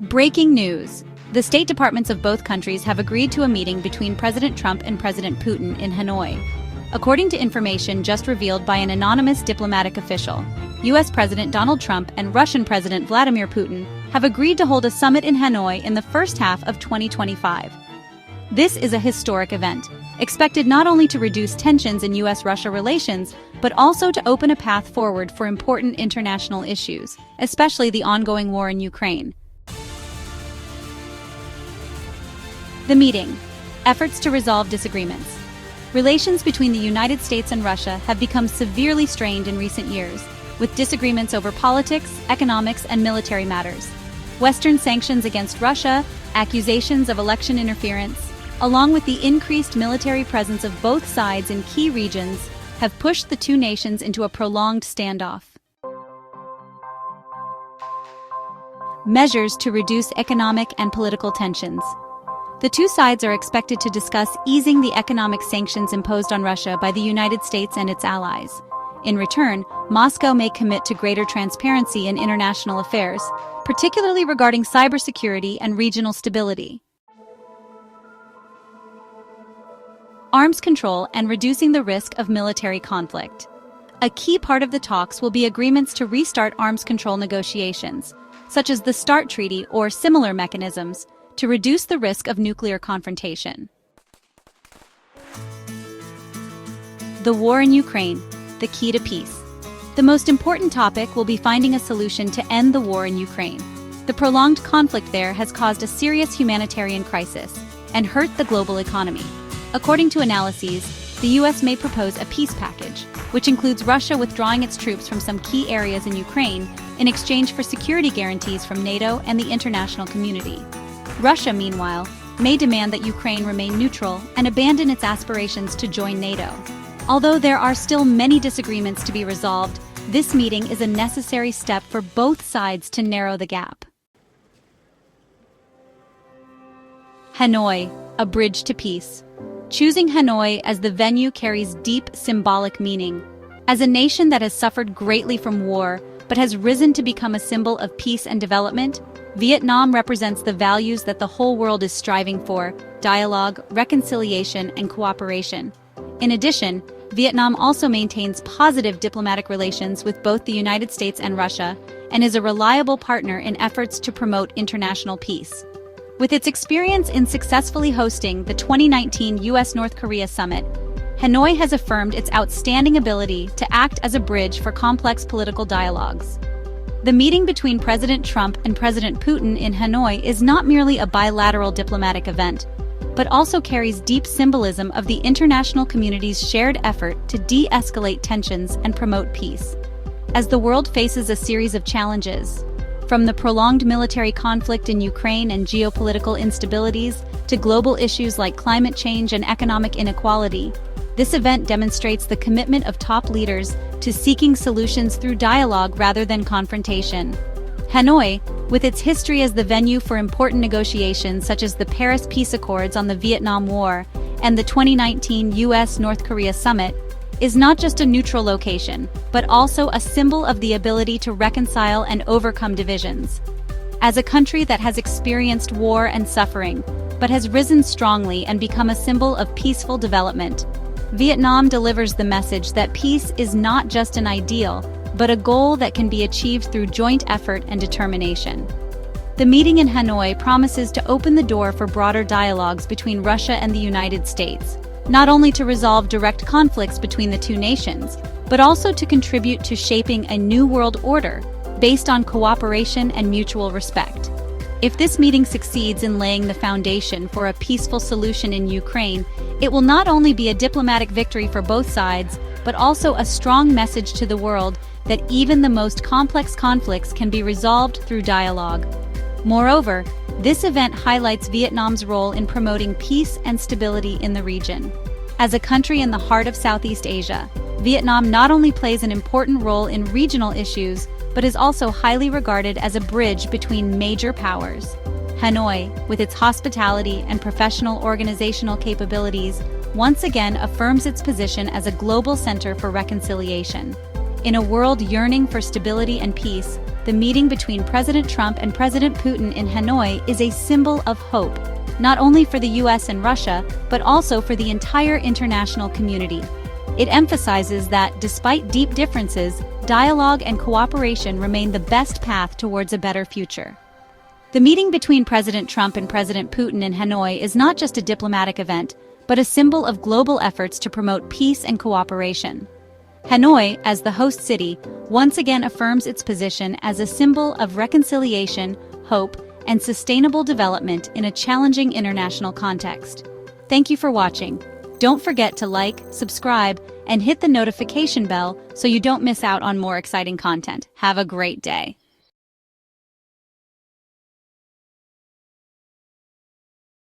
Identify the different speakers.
Speaker 1: Breaking news! The State Departments of both countries have agreed to a meeting between President Trump and President Putin in Hanoi. According to information just revealed by an anonymous diplomatic official, U.S. President Donald Trump and Russian President Vladimir Putin have agreed to hold a summit in Hanoi in the first half of 2025. This is a historic event, expected not only to reduce tensions in U.S.-Russia relations, but also to open a path forward for important international issues, especially the ongoing war in Ukraine. The meeting. Efforts to resolve disagreements. Relations between the United States and Russia have become severely strained in recent years, with disagreements over politics, economics, and military matters. Western sanctions against Russia, accusations of election interference, along with the increased military presence of both sides in key regions, have pushed the two nations into a prolonged standoff. Measures to reduce economic and political tensions. The two sides are expected to discuss easing the economic sanctions imposed on Russia by the United States and its allies. In return, Moscow may commit to greater transparency in international affairs, particularly regarding cybersecurity and regional stability. Arms control and reducing the risk of military conflict. A key part of the talks will be agreements to restart arms control negotiations, such as the START Treaty or similar mechanisms, to reduce the risk of nuclear confrontation. The war in Ukraine, the key to peace. The most important topic will be finding a solution to end the war in Ukraine. The prolonged conflict there has caused a serious humanitarian crisis and hurt the global economy. According to analyses, the U.S. may propose a peace package, which includes Russia withdrawing its troops from some key areas in Ukraine in exchange for security guarantees from NATO and the international community. Russia, meanwhile, may demand that Ukraine remain neutral and abandon its aspirations to join NATO. Although there are still many disagreements to be resolved, this meeting is a necessary step for both sides to narrow the gap. Hanoi, a bridge to peace. Choosing Hanoi as the venue carries deep symbolic meaning. As a nation that has suffered greatly from war, but has risen to become a symbol of peace and development, Vietnam represents the values that the whole world is striving for: dialogue, reconciliation, and cooperation. In addition, Vietnam also maintains positive diplomatic relations with both the United States and Russia, and is a reliable partner in efforts to promote international peace. With its experience in successfully hosting the 2019 U.S.-North Korea summit, Hanoi has affirmed its outstanding ability to act as a bridge for complex political dialogues. The meeting between President Trump and President Putin in Hanoi is not merely a bilateral diplomatic event, but also carries deep symbolism of the international community's shared effort to de-escalate tensions and promote peace. As the world faces a series of challenges, from the prolonged military conflict in Ukraine and geopolitical instabilities to global issues like climate change and economic inequality, this event demonstrates the commitment of top leaders to seeking solutions through dialogue rather than confrontation. Hanoi, with its history as the venue for important negotiations such as the Paris Peace Accords on the Vietnam War and the 2019 U.S.-North Korea summit, is not just a neutral location, but also a symbol of the ability to reconcile and overcome divisions. As a country that has experienced war and suffering, but has risen strongly and become a symbol of peaceful development, Vietnam delivers the message that peace is not just an ideal, but a goal that can be achieved through joint effort and determination. The meeting in Hanoi promises to open the door for broader dialogues between Russia and the United States, not only to resolve direct conflicts between the two nations, but also to contribute to shaping a new world order based on cooperation and mutual respect. If this meeting succeeds in laying the foundation for a peaceful solution in Ukraine, it will not only be a diplomatic victory for both sides, but also a strong message to the world that even the most complex conflicts can be resolved through dialogue. Moreover, this event highlights Vietnam's role in promoting peace and stability in the region. As a country in the heart of Southeast Asia, Vietnam not only plays an important role in regional issues, but is also highly regarded as a bridge between major powers. Hanoi, with its hospitality and professional organizational capabilities, once again affirms its position as a global center for reconciliation. In a world yearning for stability and peace, the meeting between President Trump and President Putin in Hanoi is a symbol of hope, not only for the US and Russia, but also for the entire international community. It emphasizes that, despite deep differences, dialogue and cooperation remain the best path towards a better future. The meeting between President Trump and President Putin in Hanoi is not just a diplomatic event, but a symbol of global efforts to promote peace and cooperation. Hanoi, as the host city, once again affirms its position as a symbol of reconciliation, hope, and sustainable development in a challenging international context. Thank you for watching. Don't forget to like, subscribe, and hit the notification bell so you don't miss out on more exciting content. Have a great day.